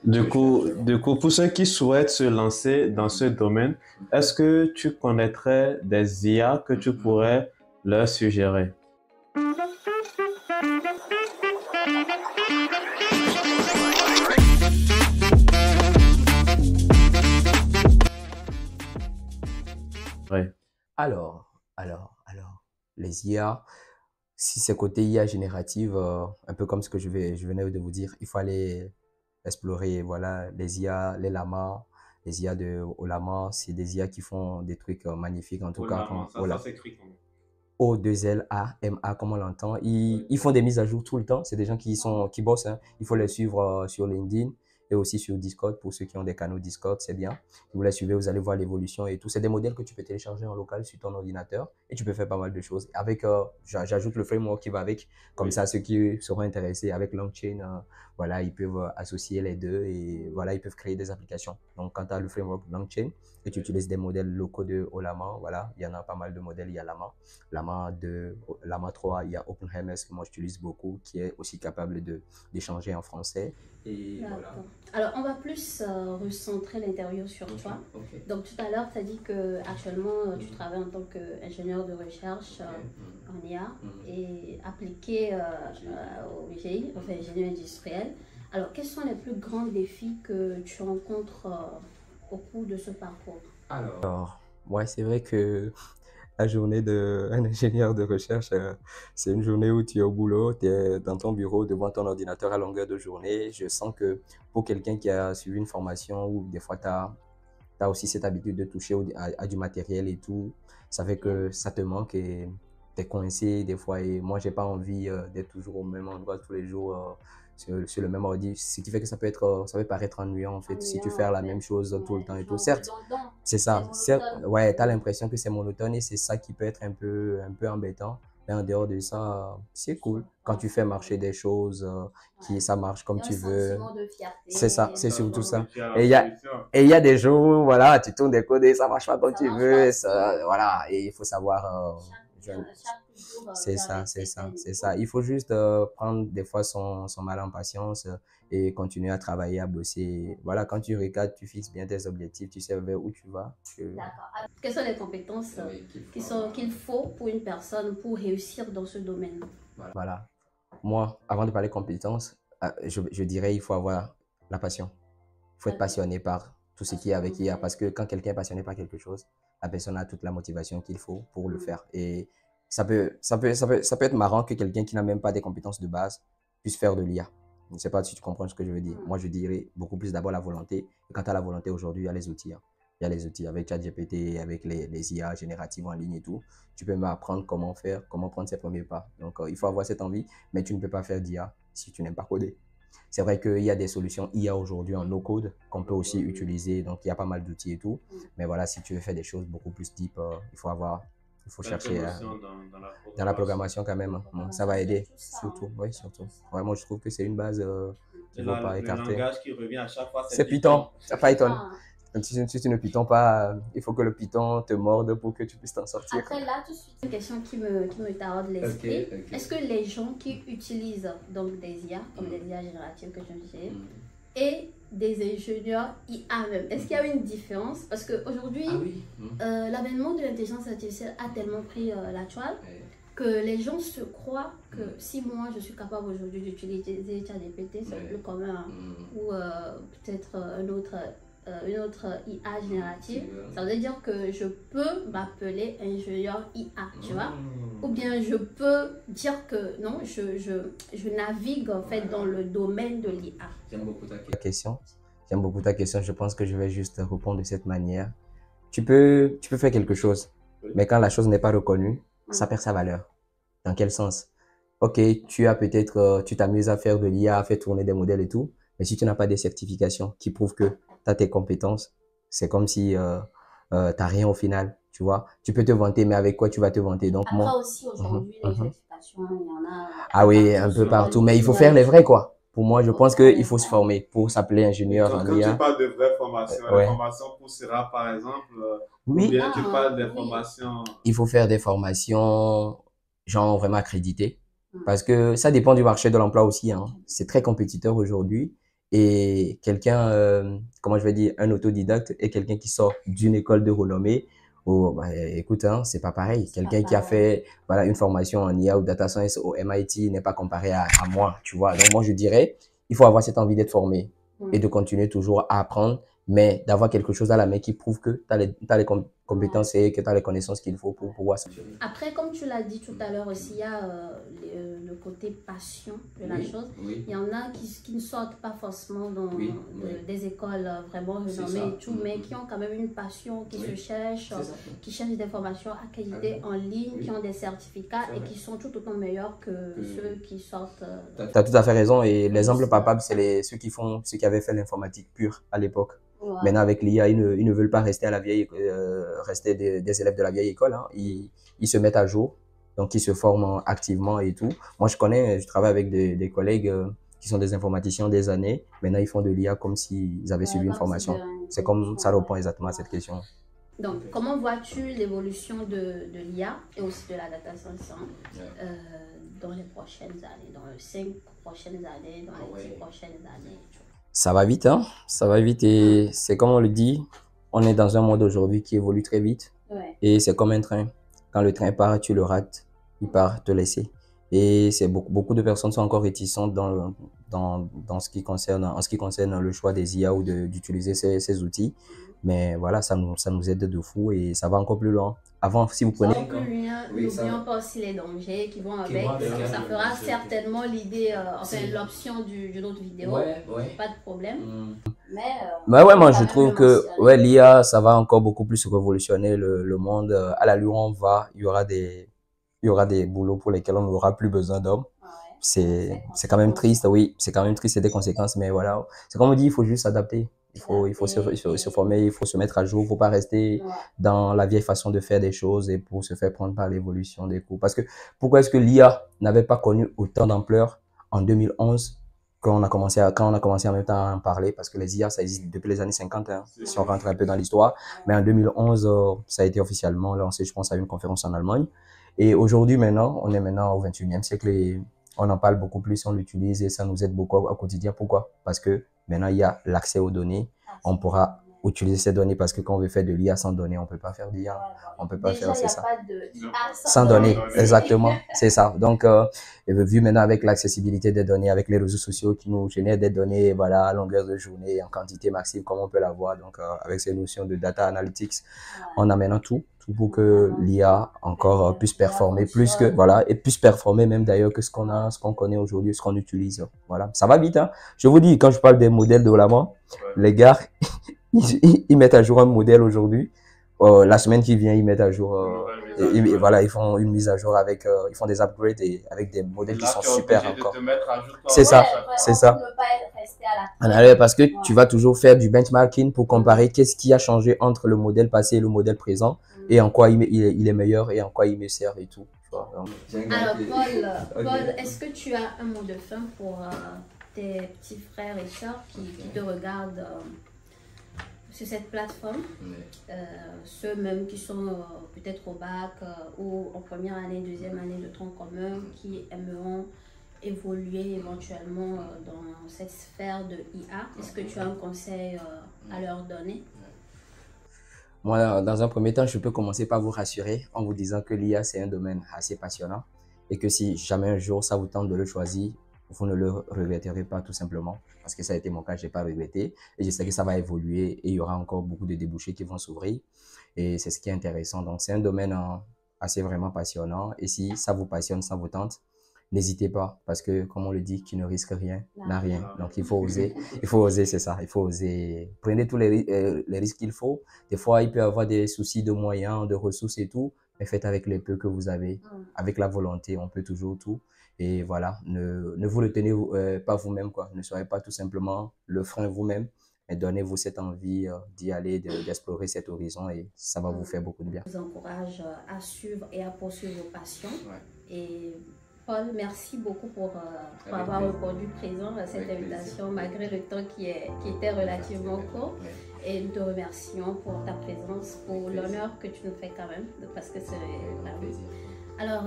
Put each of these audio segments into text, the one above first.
Pour ceux qui souhaitent se lancer dans ce domaine, est-ce que tu connaîtrais des IA que tu pourrais leur suggérer? Oui. Alors, les IA, si c'est côté IA générative, un peu comme ce que je venais de vous dire, il faut aller explorer, voilà, les IA, les lamas, les IA de Olama, c'est des IA qui font des trucs magnifiques, en tout cas, Olama, comme ça s'écrit comment? O2LAMA, comme on l'entend. Ils font des mises à jour tout le temps. C'est des gens qui bossent, hein. Il faut les suivre sur LinkedIn et aussi sur Discord. Pour ceux qui ont des canaux Discord, c'est bien. Vous les suivez, vous allez voir l'évolution et tout. C'est des modèles que tu peux télécharger en local sur ton ordinateur et tu peux faire pas mal de choses. Avec, j'ajoute le framework qui va avec. Comme ça, ceux qui seront intéressés avec LangChain, voilà, ils peuvent associer les deux et voilà, ils peuvent créer des applications. Donc, quand tu as le framework LangChain et tu utilises des modèles locaux de Olama, voilà, il y en a pas mal de modèles. Il y a Lama 2, Lama 3, il y a OpenHMS que moi j'utilise beaucoup, qui est aussi capable d'échanger en français. Et voilà. D'accord. Alors, on va plus recentrer l'interview sur toi. Okay. Donc, tout à l'heure, tu as dit que actuellement tu travailles en tant qu'ingénieur de recherche en IA et appliqué au GI, enfin ingénieur industriel. Alors, quels sont les plus grands défis que tu rencontres au cours de ce parcours? Alors, ouais, c'est vrai que la journée d'un ingénieur de recherche, c'est une journée où tu es au boulot, tu es dans ton bureau devant ton ordinateur à longueur de journée. Je sens que pour quelqu'un qui a suivi une formation où des fois tu as aussi cette habitude de toucher à du matériel et tout, ça fait que ça te manque et tu es coincé des fois. Et moi, j'ai pas envie d'être toujours au même endroit tous les jours sur le même ordi. Ce qui fait que ça peut paraître ennuyant en fait si tu fais la même chose tout le temps et tout. Certes, c'est ça. Certes, ouais, tu as l'impression que c'est monotone et c'est ça qui peut être un peu embêtant. Mais en dehors de ça, c'est cool. Quand tu fais marcher des choses, ça marche comme tu veux. C'est ça, c'est surtout ça. Et il y a des jours où, voilà, tu tournes des codes et ça marche pas comme tu veux. Ça, voilà, et il faut savoir. C'est ça, c'est ça, c'est ça. Il faut juste prendre des fois son mal en patience et continuer à travailler, à bosser. Voilà, quand tu regardes, tu fixes bien tes objectifs, tu sais vers où tu vas. D'accord. Quelles sont les compétences qu'il faut pour une personne pour réussir dans ce domaine? Voilà. Moi, avant de parler compétences, je dirais il faut avoir la passion. Il faut être passionné par tout ce qui est avec IA parce que quand quelqu'un est passionné par quelque chose, la personne a toute la motivation qu'il faut pour le faire. Et ça peut être marrant que quelqu'un qui n'a même pas des compétences de base puisse faire de l'IA. Je ne sais pas si tu comprends ce que je veux dire. Moi, je dirais beaucoup plus d'abord la volonté. Et quand tu as la volonté aujourd'hui, il y a les outils. Il y a les outils avec ChatGPT, avec les IA génératives en ligne et tout. Tu peux m'apprendre comment faire, comment prendre ses premiers pas. Donc, il faut avoir cette envie, mais tu ne peux pas faire d'IA si tu n'aimes pas coder. C'est vrai qu'il y a des solutions IA aujourd'hui en no-code qu'on peut aussi utiliser. Donc, il y a pas mal d'outils et tout. Mais voilà, si tu veux faire des choses beaucoup plus deep, il faut chercher dans la programmation quand même. Ça va aider, surtout. Oui, surtout. Vraiment, je trouve que c'est une base qu'il ne faut pas écarter. Le langage qui revient à chaque fois, c'est Python. C'est Python. Si tu ne Python pas, il faut que le Python te morde pour que tu puisses t'en sortir. Après, là, tout de suite, une question qui me taraude l'esprit. Okay. Est-ce que les gens qui utilisent donc des IA, comme des IA génératives que je disais, et des ingénieurs IA même, est-ce qu'il y a une différence? Parce qu'aujourd'hui, l'avènement de l'intelligence artificielle a tellement pris la toile que les gens se croient que si moi je suis capable aujourd'hui d'utiliser ChatGPT, c'est plus commun, ou peut-être une autre IA générative, ça veut dire que je peux m'appeler ingénieur IA, tu vois, ou bien je peux dire que non, je navigue en fait dans le domaine de l'IA. J'aime beaucoup ta question. J'aime beaucoup ta question. Je pense que je vais juste répondre de cette manière. Tu peux faire quelque chose, mais quand la chose n'est pas reconnue, ça perd sa valeur. Dans quel sens? Ok, tu t'amuses à faire de l'IA, à faire tourner des modèles et tout, mais si tu n'as pas des certifications qui prouvent que tu as tes compétences, c'est comme si tu n'as rien au final, tu vois. Tu peux te vanter, mais avec quoi tu vas te vanter? Donc, après aussi, aujourd'hui, les certifications, il y en a... Ah oui, un peu partout, mais il faut faire les vrais, quoi. Pour moi, je pense qu'il faut se former pour s'appeler ingénieur en IA. Quand tu parles de vraies formations, la formation pour Sera, par exemple, ou bien tu parles des formations... Il faut faire des formations, genre vraiment accréditées, parce que ça dépend du marché de l'emploi aussi. C'est très compétiteur aujourd'hui et quelqu'un, comment je vais dire, un autodidacte et quelqu'un qui sort d'une école de renommée. Oh, bah, écoute, hein, c'est pas pareil. Quelqu'un qui a fait voilà, une formation en IA ou data science au MIT n'est pas comparé à moi, tu vois. Donc moi, je dirais, il faut avoir cette envie d'être formé et de continuer toujours à apprendre, mais d'avoir quelque chose à la main qui prouve que tu as les compétences et que tu as les connaissances qu'il faut pour pouvoir s'entraîner. Après, comme tu l'as dit tout à l'heure aussi, il y a le côté passion de la chose. Il y en a qui ne sortent pas forcément dans des écoles vraiment renommées et tout, mais qui ont quand même une passion, qui se cherchent, qui cherchent des formations accréditées en ligne, qui ont des certificats et qui sont tout autant meilleurs que ceux qui sortent. Tu as tout à fait raison. Et l'exemple palpable, c'est ceux qui avaient fait l'informatique pure à l'époque. Ouais. Maintenant, avec l'IA, ils ne veulent pas rester à la vieille, rester des élèves de la vieille école. Hein. Ils se mettent à jour, donc ils se forment activement et tout. Moi, je travaille avec des collègues qui sont des informaticiens des années. Maintenant, ils font de l'IA comme s'ils avaient suivi une formation. C'est comme ça répond exactement à cette question. Donc, comment vois-tu l'évolution de l'IA et aussi de la data science dans les prochaines années, dans les 5 prochaines années, dans les 10 prochaines années? Ça va vite, hein? Ça va vite et c'est comme on le dit, on est dans un monde aujourd'hui qui évolue très vite. Et c'est comme un train. Quand le train part, tu le rates, il part te laisser. Et c'est beaucoup de personnes sont encore réticentes en ce qui concerne le choix des IA ou d'utiliser ces outils. Mais voilà, ça nous aide de fou et ça va encore plus loin. Avant, si vous prenez... N'oublions pas aussi les dangers qui vont avec. Ça fera certainement l'idée, l'option d'une autre vidéo. Pas de problème. Mais ouais, moi je trouve que l'IA, ça va encore beaucoup plus révolutionner le monde. À l'allure où on va, il y aura des boulots pour lesquels on n'aura plus besoin d'hommes. C'est quand même triste, oui. C'est quand même triste, c'est des conséquences. Mais voilà, c'est comme on dit, il faut juste s'adapter. Il faut se former, il faut se mettre à jour, il ne faut pas rester dans la vieille façon de faire des choses et pour se faire prendre par l'évolution des cours. Parce que pourquoi est-ce que l'IA n'avait pas connu autant d'ampleur en 2011 quand on a commencé en même temps à en parler? Parce que les IA, ça existe depuis les années 50, hein, si on rentre un peu dans l'histoire. Mais en 2011, ça a été officiellement lancé, je pense, à une conférence en Allemagne. Et aujourd'hui, on est maintenant au 21e siècle et on en parle beaucoup plus, on l'utilise et ça nous aide beaucoup au quotidien. Pourquoi? Parce que maintenant, il y a l'accès aux données. On pourra utiliser ces données parce que quand on veut faire de l'IA sans données, on ne peut pas faire d'IA. On peut pas faire, c'est ça. Sans données, exactement, c'est ça. Donc, vu maintenant avec l'accessibilité des données, avec les réseaux sociaux qui nous génèrent des données, voilà, à longueur de journée, en quantité massive, comme on peut l'avoir. Donc, avec ces notions de data analytics, on a maintenant tout pour que l'IA encore puisse performer plus que, voilà, et puisse performer même d'ailleurs que ce qu'on connaît aujourd'hui, ce qu'on utilise. Voilà, ça va vite, hein. Je vous dis, quand je parle des modèles de l'avant, les gars, ils mettent à jour un modèle aujourd'hui. La semaine qui vient, ils mettent à jour, voilà, ils font une mise à jour avec, ils font des upgrades et avec des modèles qui sont super encore. C'est ça, c'est ça. Parce que tu vas toujours faire du benchmarking pour comparer qu'est-ce qui a changé entre le modèle passé et le modèle présent et en quoi il est meilleur et en quoi il me sert et tout. Alors Paul, est-ce que tu as un mot de fin pour tes petits frères et sœurs qui te regardent sur cette plateforme, ceux même qui sont peut-être au bac ou en première année, deuxième année de tronc commun, qui aimeront évoluer éventuellement dans cette sphère de IA? Est-ce que tu as un conseil à leur donner? Moi, dans un premier temps, je peux commencer par vous rassurer en vous disant que l'IA, c'est un domaine assez passionnant et que si jamais un jour ça vous tente de le choisir, vous ne le regretterez pas tout simplement, parce que ça a été mon cas, je n'ai pas regretté et je sais que ça va évoluer et il y aura encore beaucoup de débouchés qui vont s'ouvrir et c'est ce qui est intéressant. Donc, c'est un domaine assez vraiment passionnant et si ça vous passionne, ça vous tente, n'hésitez pas parce que, comme on le dit, qui ne risque rien n'a rien. Donc, il faut oser, c'est ça, il faut oser. Prenez tous les risques qu'il faut. Des fois, il peut y avoir des soucis de moyens, de ressources et tout, mais faites avec les peu que vous avez. Avec la volonté, on peut toujours tout. Et voilà, ne vous retenez pas vous-même, quoi. Ne soyez pas tout simplement le frein vous-même, mais donnez-vous cette envie d'y aller, d'explorer cet horizon et ça va vous faire beaucoup de bien. Je vous encourage à suivre et à poursuivre vos passions. Et Paul, merci beaucoup pour avoir répondu présent à cette invitation malgré le temps qui était relativement court. Et nous te remercions pour ta présence, pour l'honneur que tu nous fais quand même, parce que c'est vraiment... Alors,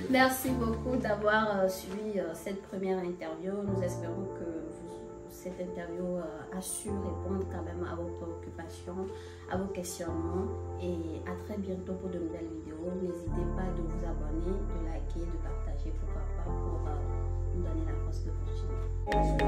merci beaucoup d'avoir suivi cette première interview. Nous espérons que cette interview a su répondre quand même à vos préoccupations, à vos questionnements. Et à très bientôt pour de nouvelles vidéos. N'hésitez pas de vous abonner, de liker, de partager, pourquoi pas, pour nous donner la force de continuer.